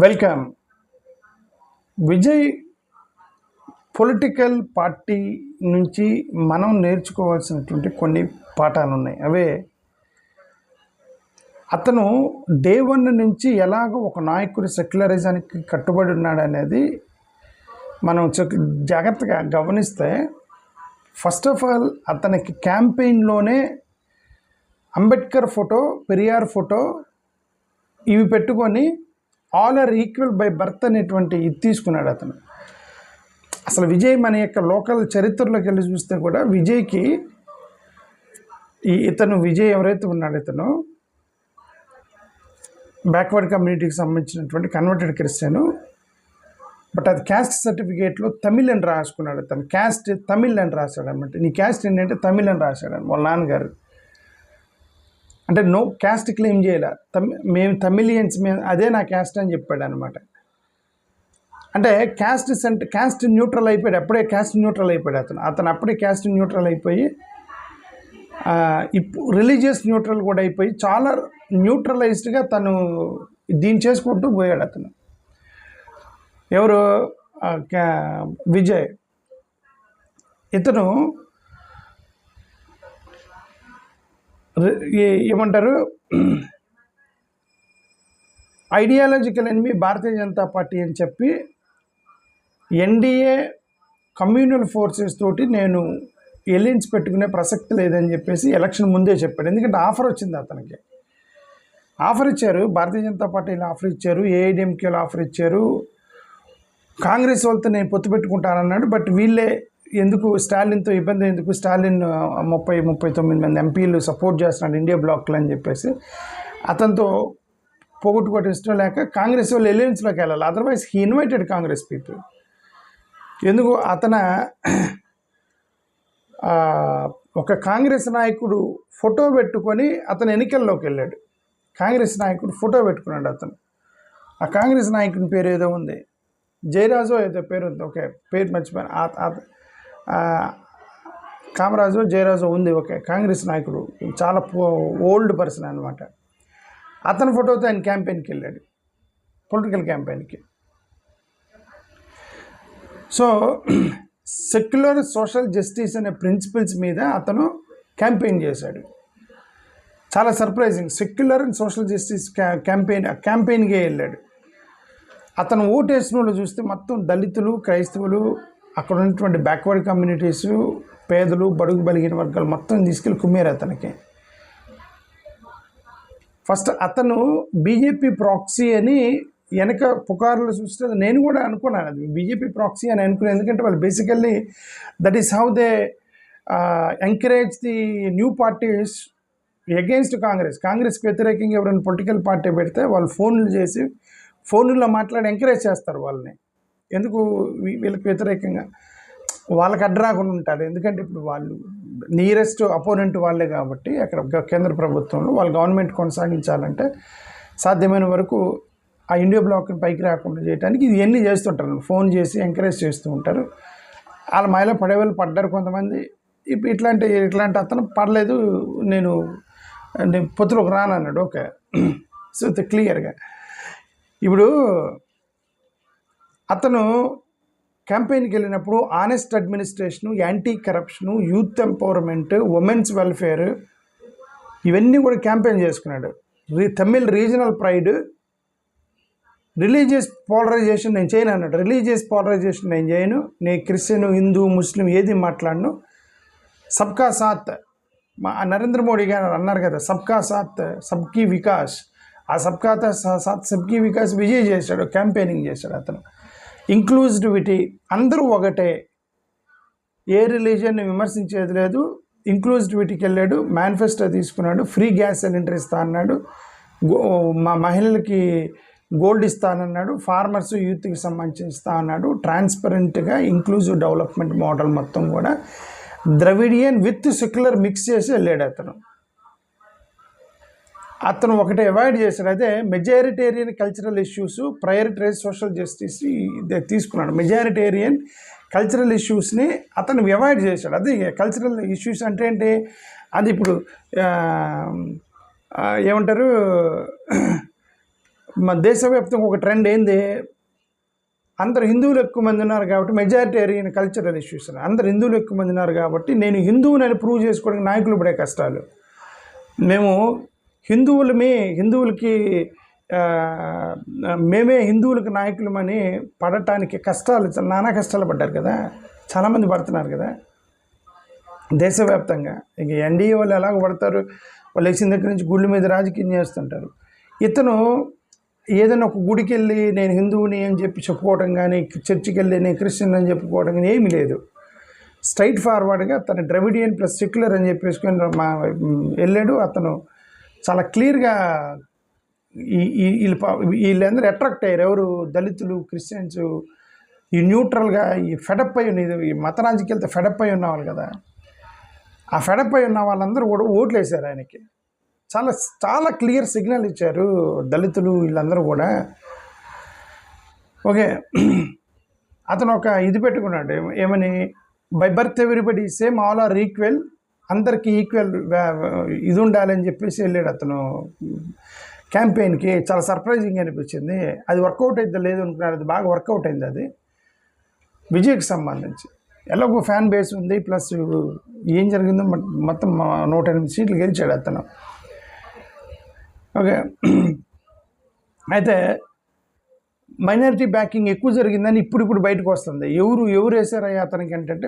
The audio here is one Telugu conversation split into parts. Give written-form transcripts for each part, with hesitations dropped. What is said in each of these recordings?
వెల్కమ్. విజయ్ పొలిటికల్ పార్టీ నుంచి మనం నేర్చుకోవాల్సినటువంటి కొన్ని పాఠాలు ఉన్నాయి. అవే అతను డే వన్ నుంచి ఎలాగో ఒక నాయకుడి సెక్యులరిజానికి కట్టుబడి ఉన్నాడు అనేది మనం జాగ్రత్తగా గమనిస్తే, ఫస్ట్ ఆఫ్ ఆల్ అతనికి క్యాంపెయిన్లోనే అంబేద్కర్ ఫోటో, పెరియార్ ఫోటో ఇవి పెట్టుకొని all are equal by birth అనేటువంటి ఇది తీసుకున్నాడు అతను. అసలు విజయ్ మన యొక్క లోకల్ చరిత్రలోకి వెళ్ళి చూస్తే కూడా విజయ్కి విజయ్ ఎవరైతే ఉన్నాడో ఇతను బ్యాక్వర్డ్ కమ్యూనిటీకి సంబంధించినటువంటి కన్వర్టెడ్ క్రిస్టియను. బట్ అది క్యాస్ట్ సర్టిఫికేట్లో తమిళ్ అని రాసుకున్నాడు. అతను క్యాస్ట్ తమిళ్ అని రాశాడు అనమాట. నీ క్యాస్ట్ ఏంటంటే తమిళ్ అని రాశాడు అని వాళ్ళ నాన్నగారు. అంటే నో క్యాస్ట్ క్లెయిమ్ చేయాల, మేము తమిళియన్స్, మేము అదే నా క్యాస్ట్ అని చెప్పాడు అనమాట. అంటే క్యాస్ట్ న్యూట్రల్ అయిపోయాడు. అప్పుడే క్యాస్ట్ న్యూట్రల్ అయిపోయాడు అతను అప్పుడే క్యాస్ట్ న్యూట్రల్ అయిపోయి ఇప్పుడు రిలీజియస్ న్యూట్రల్ కూడా అయిపోయి చాలా న్యూట్రలైజ్డ్గా తను దీన్ని చేసుకుంటూ పోయాడు అతను. ఎవరు? విజయ్. ఇతను ఏమంటారు, ideological enemy Bharatiya Janata party అని చెప్పి ఎన్డీఏ కమ్యూనల్ ఫోర్సెస్ తోటి నేను ఎలియన్స్ పెట్టుకునే ప్రసక్తి లేదని చెప్పేసి ఎలక్షన్ ముందే చెప్పాడు. ఎందుకంటే ఆఫర్ వచ్చింది అతనికి. ఆఫర్ ఇచ్చారు, భారతీయ జనతా పార్టీలో ఆఫర్ ఇచ్చారు, ఏఐడిఎంకేలో ఆఫర్ ఇచ్చారు, కాంగ్రెస్ వాళ్ళతో నేను పొత్తు పెట్టుకుంటానన్నాడు. బట్ వీళ్ళే ఎందుకు స్టాలిన్తో ఇబ్బంది ఎందుకు, స్టాలిన్ 39 మంది ఎంపీలు సపోర్ట్ చేస్తున్నాడు ఇండియా బ్లాక్లో అని చెప్పేసి అతనితో పోగొట్టుకోవడం ఇష్టం లేక కాంగ్రెస్ వాళ్ళు ఎలియన్స్లోకి వెళ్ళాలి. Otherwise he invited Congress people. ఎందుకు ఒక కాంగ్రెస్ నాయకుడు ఫోటో పెట్టుకొని అతను ఎన్నికల్లోకి వెళ్ళాడు. కాంగ్రెస్ నాయకుడు ఫోటో పెట్టుకున్నాడు అతను. ఆ కాంగ్రెస్ నాయకుని పేరు ఏదో ఉంది, జయరాజో ఏదో పేరు ఉంది, ఓకే పేరు మర్చిపోయాను, కామరాజో జయరాజో ఉంది, ఓకే కాంగ్రెస్ నాయకుడు, చాలా ఓల్డ్ పర్సన్ అనమాట. అతని ఫోటోతో ఆయన క్యాంపెయిన్కి వెళ్ళాడు, పొలిటికల్ క్యాంపెయిన్కి. సో సెక్యులర్ సోషల్ జస్టిస్ అనే ప్రిన్సిపల్స్ మీద అతను క్యాంపెయిన్ చేశాడు. చాలా surprising. Secular and social justice క్యాంపెయిన్కే వెళ్ళాడు. అతను ఓటేసిన వాళ్ళు చూస్తే మొత్తం దళితులు, క్రైస్తవులు, అక్కడ ఉన్నటువంటి బ్యాక్వర్డ్ కమ్యూనిటీస్, పేదలు, బడుగు బలిగిన వర్గాలు మొత్తం తీసుకెళ్ళి కుమ్మేరు అతనికి. ఫస్ట్ అతను బీజేపీ ప్రాక్సీ అని వెనక పుకార్లు చూస్తే నేను కూడా అనుకున్నాను అది బీజేపీ ప్రాక్సీ అని అనుకున్నాను. ఎందుకంటే వాళ్ళు basically that is how they encourage the new parties against కాంగ్రెస్కి వ్యతిరేకంగా ఎవరైనా పొలిటికల్ పార్టీ పెడితే వాళ్ళు ఫోన్లు చేసి ఫోన్లో మాట్లాడి ఎంకరేజ్ చేస్తారు వాళ్ళని. ఎందుకు వీళ్ళకి వ్యతిరేకంగా వాళ్ళకి అడ్రాకుండా ఉంటారు. ఎందుకంటే ఇప్పుడు వాళ్ళు నియరెస్ట్ అపోనెంట్ వాళ్ళే కాబట్టి అక్కడ కేంద్ర ప్రభుత్వంలో వాళ్ళ గవర్నమెంట్ కొనసాగించాలంటే సాధ్యమైన వరకు ఆ ఇండియా బ్లాక్ని పైకి రాకుండా చేయడానికి ఇవన్నీ చేస్తుంటారు. ఫోన్ చేసి ఎంకరేజ్ చేస్తూ ఉంటారు. వాళ్ళ మాయలో పడేవాళ్ళు పడ్డారు కొంతమంది. ఇప్పుడు ఇట్లాంటి అతను పడలేదు, నేను పొత్తులోకి రానన్నాడు. ఓకే, సో క్లియర్గా ఇప్పుడు అతను క్యాంపెయిన్కి వెళ్ళినప్పుడు honest administration, anti corruption, youth empowerment, women's welfare ఇవన్నీ కూడా క్యాంపెయిన్ చేసుకున్నాడు. Tamil regional pride, religious polarisation నేను చేయను అన్నాడు. రిలీజియస్ పోలరైజేషన్ నేను చేయను, నేను క్రిస్టియన్, హిందూ, ముస్లిం ఏది మాట్లాడను. సబ్కా సాత్, నరేంద్ర మోడీ గారు అన్నారు కదా, సబ్కా సాత్ సబ్కీ వికాస్. ఆ సబ్కా సాత్ సబ్కీ వికాస్ విజయ్ చేశాడు, క్యాంపెయినింగ్ చేశాడు అతను. ఇంక్లూజివిటీ, అందరూ ఒకటే, ఏ రిలీజియన్ని విమర్శించేది లేదు, ఇంక్లూజివిటీకి వెళ్ళాడు. మేనిఫెస్టో తీసుకున్నాడు, ఫ్రీ గ్యాస్ సిలిండర్ ఇస్తా అన్నాడు, మా మహిళలకి గోల్డ్ ఇస్తానన్నాడు, ఫార్మర్స్ యూత్కి సంబంధించి ఇస్తా అన్నాడు. ట్రాన్స్పరెంట్గా ఇంక్లూజివ్ డెవలప్మెంట్ మోడల్ మొత్తం కూడా ద్రవిడియన్ విత్ సెక్యులర్ మిక్స్ చేసి వెళ్ళాడు అతను ఒకటే అవాయిడ్ చేశాడు, అదే majoritarian cultural issues, prioritise social justice తీసుకున్నాడు. మెజారిటేరియన్ కల్చరల్ ఇష్యూస్ని అతను అవాయిడ్ చేశాడు. అది కల్చరల్ ఇష్యూస్ అంటే ఏంటి, అది ఇప్పుడు ఏమంటారు, మన దేశవ్యాప్తంగా ఒక ట్రెండ్ ఏంది, అందరు హిందువులు ఎక్కువ మంది ఉన్నారు కాబట్టి మెజారిటేరియన్ కల్చరల్ ఇష్యూస్, అందరు హిందువులు ఎక్కువ మంది ఉన్నారు కాబట్టి నేను హిందువునని ప్రూవ్ చేసుకోవడానికి నాయకులు పడే కష్టాలు, మేము హిందువులకి మేమే హిందువులకి నాయకులమని పడటానికి కష్టాలు, నానా కష్టాలు పడ్డారు కదా, చాలామంది పడుతున్నారు కదా దేశవ్యాప్తంగా. ఇక ఎన్డీఏ వాళ్ళు ఎలాగ పడతారు, వాళ్ళు వేసిన దగ్గర నుంచి గుళ్ళ మీద రాజకీయం చేస్తుంటారు. ఇతను ఏదైనా ఒక గుడికి వెళ్ళి నేను హిందువుని అని చెప్పి చెప్పుకోవడం కానీ, చర్చికి వెళ్ళి నేను క్రిస్టియన్ అని చెప్పుకోవడం కానీ ఏమీ లేదు. స్ట్రైట్ ఫార్వర్డ్గా తన ద్రవిడియన్ ప్లస్ సెక్యులర్ అని చెప్పేసుకొని వెళ్ళాడు. అతను చాలా క్లియర్గా వీళ్ళందరూ అట్రాక్ట్ అయ్యారు. ఎవరు, దళితులు, క్రిస్టియన్స్, ఈ న్యూట్రల్గా ఈ ఫెడప్ అయి ఉన్నది, ఈ మత రాజకీయాలతో ఫెడప్ అయి ఉన్నవాళ్ళు కదా, ఆ ఫెడప్ అయి ఉన్న వాళ్ళందరూ కూడా ఓట్లు వేశారు ఆయనకి. చాలా చాలా క్లియర్ సిగ్నల్ ఇచ్చారు దళితులు వీళ్ళందరూ కూడా. ఓకే, అతను ఒక ఇది పెట్టుకున్నాడు, ఏమని, by birth everybody same, all are equal, అందరికీ ఈక్వల్ ఇది ఉండాలని చెప్పేసి వెళ్ళాడు అతను క్యాంపెయిన్కి. చాలా సర్ప్రైజింగ్ అనిపించింది. అది వర్కౌట్ అయితే లేదు అనుకున్నారు, అది బాగా వర్కౌట్ అయింది. అది విజయ్కి సంబంధించి ఎలాగో ఫ్యాన్ బేస్ ఉంది, ప్లస్ ఏం జరిగిందో మొత్తం 108 సీట్లు గెలిచాడు అతను. ఓకే, అయితే మైనారిటీ బ్యాకింగ్ ఎక్కువ జరిగిందని ఇప్పుడు బయటకు వస్తుంది. ఎవరు వేశారయ్యా అతనికి అంటే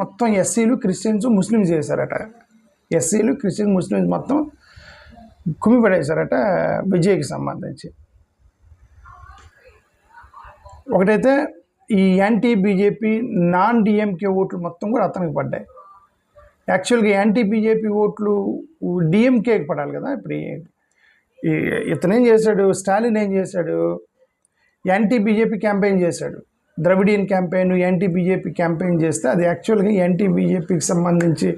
మొత్తం ఎస్సీలు, క్రిస్టియన్స్, ముస్లిమ్స్ వేశారట. ఎస్సీలు, క్రిస్టియన్స్, ముస్లిమ్స్ మొత్తం కుమ్మిపడేశారట విజయ్కి సంబంధించి. ఒకటైతే ఈ యాంటీ బీజేపీ, నాన్ డిఎంకే ఓట్లు మొత్తం కూడా అతనికి పడ్డాయి. యాక్చువల్గా యాంటీ బీజేపీ ఓట్లు డిఎంకేకి పడాలి కదా. ఇప్పుడు ఇతను ఏం చేశాడు, స్టాలిన్ ఏం చేశాడు, యాంటీ బీజేపీ క్యాంపెయిన్ చేశాడు. Dravidian campaign, anti BJP campaign చేస్తే అది యాక్చువల్గా యాంటీ బీజేపీకి సంబంధించి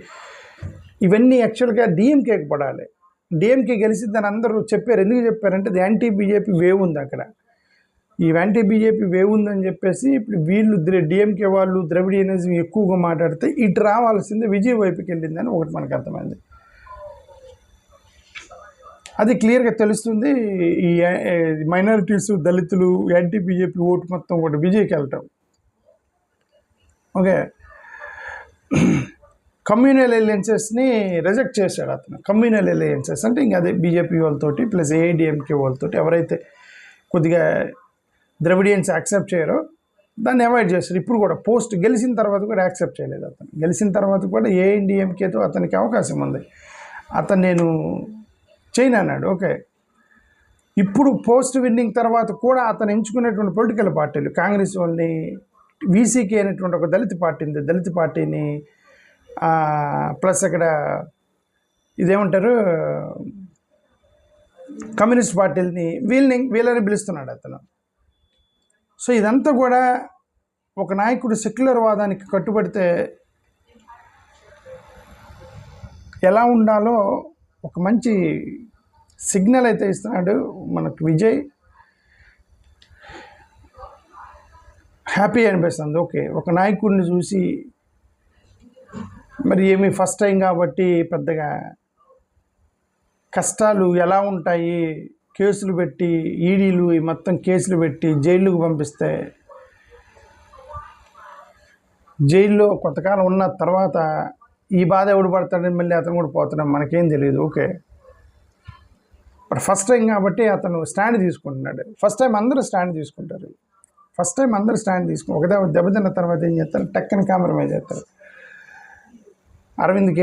ఇవన్నీ యాక్చువల్గా డిఎంకేకి పడాలి. డిఎంకే గెలిచిద్దని అందరూ చెప్పారు. ఎందుకు చెప్పారంటే అది యాంటీ బీజేపీ వేవ్ ఉంది అక్కడ. ఈ యాంటీ బీజేపీ వేవ్ ఉందని చెప్పేసి ఇప్పుడు వీళ్ళు డిఎంకే వాళ్ళు ద్రవిడియనిజం ఎక్కువగా మాట్లాడితే ఇటు రావాల్సిందే విజయ్ వైపుకి వెళ్ళిందని ఒకటి మనకు అర్థమైంది. అది క్లియర్గా తెలుస్తుంది. ఈ మైనారిటీస్, దళితులు, యాంటీ బీజేపీ ఓటు మొత్తం కూడా విజయ్కి వెళ్ళటం. ఓకే, కమ్యూనల్ అలయన్సెస్ని రిజెక్ట్ చేశాడు అతను. కమ్యూనల్ అలయన్సెస్ అంటే ఇంకా అదే బీజేపీ వాళ్ళతోటి ప్లస్ ఏఐడిఎంకే వాళ్ళతోటి ఎవరైతే కొద్దిగా ద్రవిడియన్స్ యాక్సెప్ట్ చేయరో దాన్ని అవాయిడ్ చేస్తారు. ఇప్పుడు కూడా పోస్ట్ గెలిచిన తర్వాత కూడా యాక్సెప్ట్ చేయలేదు అతను. గెలిచిన తర్వాత కూడా ఏఐడిఎంకేతో అతనికి అవకాశం ఉంది, అతను నేను చేయను అన్నాడు. ఓకే, ఇప్పుడు పోస్ట్ విన్నింగ్ తర్వాత కూడా అతను ఎంచుకునేటువంటి పొలిటికల్ పార్టీలు, కాంగ్రెస్ వాళ్ళని, వీసీకే అనేటువంటి ఒక దళిత పార్టీని ప్లస్ అక్కడ ఇదేమంటారు కమ్యూనిస్ట్ పార్టీలని, వీళ్ళని పిలుస్తున్నాడు అతను. సో ఇదంతా కూడా ఒక నాయకుడు సెక్యులర్ వాదానికి కట్టుబడితే ఎలా ఉండాలో ఒక మంచి సిగ్నల్ అయితే ఇస్తున్నాడు మనకు విజయ్. హ్యాపీ అనిపిస్తుంది. ఓకే, ఒక నాయకుడిని చూసి మరి ఏమి ఫస్ట్ టైం కాబట్టి పెద్దగా కష్టాలు ఎలా ఉంటాయి, కేసులు పెట్టి ఈడీలు మొత్తం కేసులు పెట్టి జైలుకు పంపిస్తే జైల్లో కొంతకాలం ఉన్న తర్వాత ఈ బాధ ఎవడు పడతాడని మళ్ళీ అతను కూడా పోతాడు, మనకేం తెలియదు. ఓకే, బట్ ఫస్ట్ టైం కాబట్టి అతను స్టాండ్ తీసుకుంటున్నాడు. ఫస్ట్ టైం అందరూ స్టాండ్ తీసుకుంటారు. ఒకదే దెబ్బతిన్న తర్వాత ఏం చేస్తారు, టక్కని కాంప్రమైజ్ అవుతారు. అరవింద్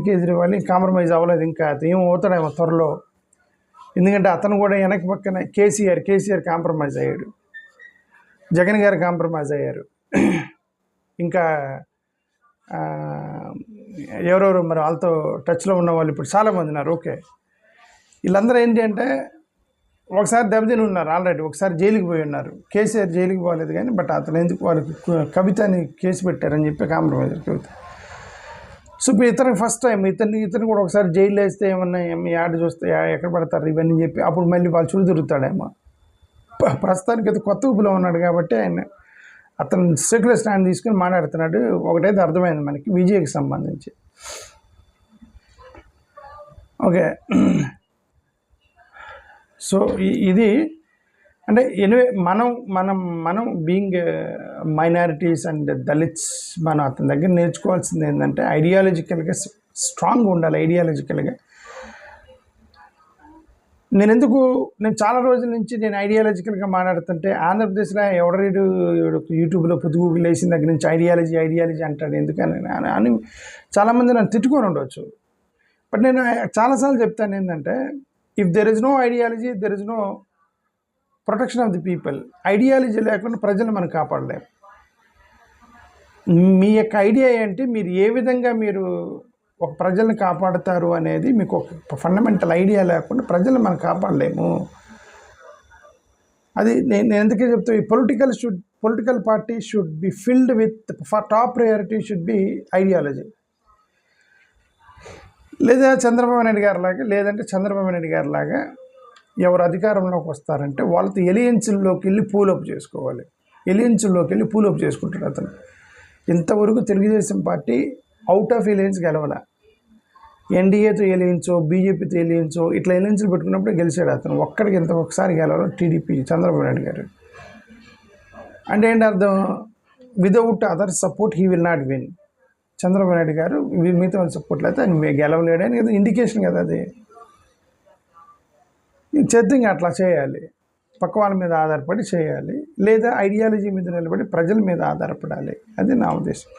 కేజ్రీవాల్ కాంప్రమైజ్ అవ్వలేదు, ఇంకా ఏం అవుతాడేమో త్వరలో. ఎందుకంటే అతను కూడా వెనక పక్కన కేసీఆర్ కాంప్రమైజ్ అయ్యాడు, జగన్ గారు కాంప్రమైజ్ అయ్యారు, ఇంకా ఎవరెవరు మరి వాళ్ళతో టచ్లో ఉన్న వాళ్ళు ఇప్పుడు చాలామంది ఉన్నారు. ఓకే, వీళ్ళందరూ ఏంటి అంటే ఒకసారి దెబ్బతిని ఉన్నారు ఆల్రెడీ, ఒకసారి జైలుకి పోయి ఉన్నారు. కేసీఆర్ జైలుకి పోలేదు కానీ బట్ అతను ఎందుకు వాళ్ళకి కవితని కేసు పెట్టారని చెప్పి కాంప్రమైజ్ కవిత. సో ఇప్పుడు ఇతనికి ఫస్ట్ టైం ఇతను కూడా ఒకసారి జైలు వేస్తే ఏమన్నా యాడ్ చూస్తే ఎక్కడ పడతారు ఇవన్నీ చెప్పి అప్పుడు మళ్ళీ వాళ్ళు చుడు తిరుగుతాడేమో. ప్రస్తుతానికి అయితే కొత్త ఊపిలో ఉన్నాడు కాబట్టి అతను సెక్యులర్ స్టాండ్ తీసుకుని మాట్లాడుతున్నాడు. ఒకటైతే అర్థమైంది మనకి విజయ్కి సంబంధించి. ఓకే, సో ఇది అంటే ఎనివే మనం బీయింగ్ మైనారిటీస్ అండ్ దళిత్స్ మనం అతని దగ్గర నేర్చుకోవాల్సింది ఏంటంటే ఐడియాలజికల్గా స్ట్రాంగ్ ఉండాలి. ఐడియాలజికల్గా నేను చాలా రోజుల నుంచి నేను ఐడియాలజికల్గా మాట్లాడుతుంటే ఆంధ్రప్రదేశ్లో ఎవడరీడు యూట్యూబ్లో పొద్దుగూగులు వేసిన దగ్గర నుంచి ఐడియాలజీ అంటాడు ఎందుకని అని చాలామంది నన్ను తిట్టుకొని ఉండవచ్చు. బట్ నేను చాలాసార్లు చెప్తాను ఏంటంటే if there is no ideology there is no protection of the people. Ideology లేకుండా ప్రజలు మనం కాపాడలేము. మీ యొక్క ఐడియా ఏంటి, మీరు ఏ విధంగా మీరు ఒక ప్రజల్ని కాపాడుతారు అనేది మీకు ఒక ఫండమెంటల్ ఐడియా లేకుండా ప్రజల్ని మనం కాపాడలేము. అది నేను ఎందుకే చెప్తా, ఈ political party should be filled with top priority should be ideology. లేదా చంద్రబాబు నాయుడు గారి లాగా ఎవరు అధికారంలోకి వస్తారంటే వాళ్ళతో ఎలియన్స్లోకి వెళ్ళి పూలప్ చేసుకోవాలి. ఎలియన్స్లోకి వెళ్ళి పూలప్ చేసుకుంటాడు అతను. ఇంతవరకు Telugu Desam party out of alliance గెలవాల. ఎన్డీఏతో ఎలియన్సో బీజేపీతో ఎలియన్సో ఇట్లా ఎలియన్స్లు పెట్టుకున్నప్పుడు గెలిచాడు అతను. ఒక్కడికి ఒకసారి గెలవాలో టీడీపీ చంద్రబాబు నాయుడు గారు. అంటే ఏంటి అర్థం, without other support he will not win. Chandrababu Naidu గారు మిగతా వాళ్ళ సపోర్ట్ అయితే ఆయన గెలవలేడని కదా ఇండికేషన్ కదా అది. చేద్దాం అట్లా చేయాలి, పక్క వాళ్ళ మీద ఆధారపడి చేయాలి, లేదా ఐడియాలజీ మీద నిలబడి ప్రజల మీద ఆధారపడాలి. అది నా ఉద్దేశం.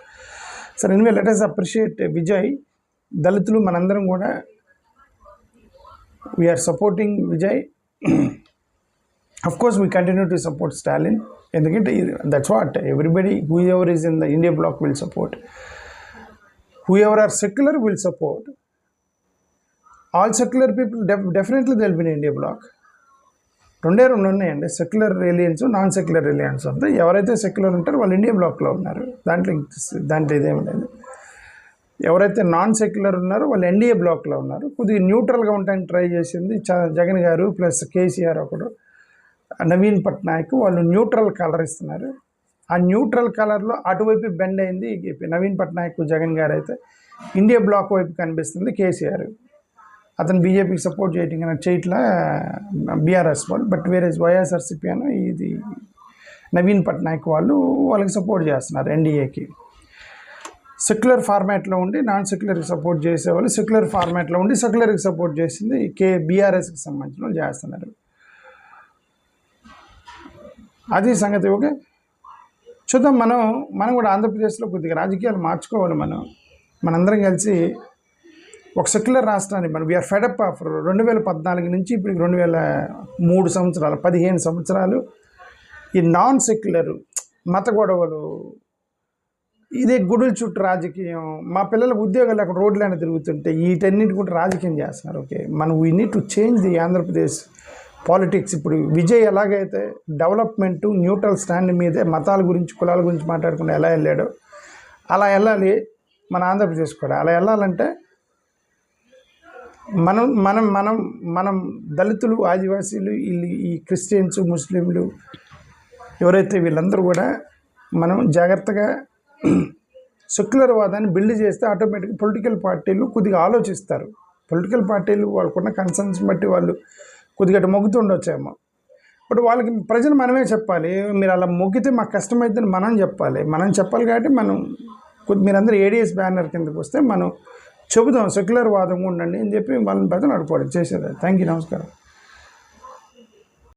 సరే, anyway let us appreciate Vijay. దళితులు మనందరం కూడా we are supporting Vijay. Of course we continue to support Stalin. ఎందుకంటే that's what everybody who is in the India bloc will support. Who are secular will support. All secular people definitely they will be in India bloc. రెండు ఉన్నాయండి, secular alliance, non secular alliance. అంటే ఎవరైతే సెక్యులర్ ఉంటారో వాళ్ళు ఇండియా బ్లాక్లో ఉన్నారు. దాంట్లో ఇదేమి లేదు. ఎవరైతే నాన్ సెక్యులర్ ఉన్నారో వాళ్ళు ఎన్డీఏ బ్లాక్లో ఉన్నారు. కొద్దిగా న్యూట్రల్గా ఉండడానికి ట్రై చేసింది జగన్ గారు ప్లస్ కేసీఆర్ ఒకడు, నవీన్ పట్నాయక్. వాళ్ళు న్యూట్రల్ కలర్ ఇస్తున్నారు. ఆ న్యూట్రల్ కలర్లో అటువైపు బెండ్ అయింది నవీన్ పట్నాయక్. జగన్ గారు అయితే ఇండియా బ్లాక్ వైపు కనిపిస్తుంది కేసీఆర్. అతను బీజేపీకి సపోర్ట్ చేయట్లా బీఆర్ఎస్ వాళ్ళు. బట్ వేరే వైఎస్ఆర్సీపీ అని ఇది నవీన్ పట్నాయక్ వాళ్ళకి సపోర్ట్ చేస్తున్నారు ఎన్డీఏకి. సెక్యులర్ ఫార్మాట్లో ఉండి నాన్ సెక్యులర్కి సపోర్ట్ చేసేవాళ్ళు సెక్యులర్ ఫార్మాట్లో ఉండి సెక్యులర్కి సపోర్ట్ చేసింది బీఆర్ఎస్కి సంబంధించిన వాళ్ళు చేస్తున్నారు. అది సంగతి. ఓకే, చూద్దాం. మనం కూడా ఆంధ్రప్రదేశ్లో కొద్దిగా రాజకీయాలు మార్చుకోవాలి. మనందరం కలిసి ఒక సెక్యులర్ రాష్ట్రాన్ని వీఆర్ ఫెడప్ ఆఫ్ 2014 నుంచి ఇప్పుడు 2003 సంవత్సరాలు 15 సంవత్సరాలు ఈ నాన్ సెక్యులర్ మత గొడవలు, ఇదే గుడుల చుట్టూ రాజకీయం. మా పిల్లలకు ఉద్యోగాలు అక్కడ రోడ్లైనా తిరుగుతుంటే వీటన్నిటి కూడా రాజకీయం చేస్తున్నారు. Okay, we need to change the Andhra Pradesh politics. ఇప్పుడు విజయ్ ఎలాగైతే డెవలప్మెంటు న్యూట్రల్ స్టాండ్ మీదే మతాల గురించి కులాల గురించి మాట్లాడకుండా ఎలా వెళ్ళాడో అలా వెళ్ళాలి మన ఆంధ్రప్రదేశ్ కూడా. అలా వెళ్ళాలంటే మనం దళితులు, ఆదివాసీలు, ఈ క్రిస్టియన్స్, ముస్లింలు ఎవరైతే వీళ్ళందరూ కూడా మనం జాగ్రత్తగా సెక్యులర్ వాదాన్ని బిల్డ్ చేస్తే ఆటోమేటిక్గా పొలిటికల్ పార్టీలు కొద్దిగా ఆలోచిస్తారు. పొలిటికల్ పార్టీలు వాళ్ళకున్న కన్సర్న్స్ బట్టి వాళ్ళు కొద్దిగా మొగ్గుతుండొచ్చేమో. బట్ వాళ్ళకి ప్రజలు మనమే చెప్పాలి, మీరు అలా మొగ్గితే మాకు కష్టమైతే మనం చెప్పాలి కాబట్టి మీరందరూ ఏడీఎస్ బ్యానర్ కిందకు వస్తే మనం చెబుదాం సెక్యులర్ వాదంగా ఉండండి అని చెప్పి వాళ్ళని ప్రజలు అడుకోవడం చేసేది. థ్యాంక్ యూ, నమస్కారం.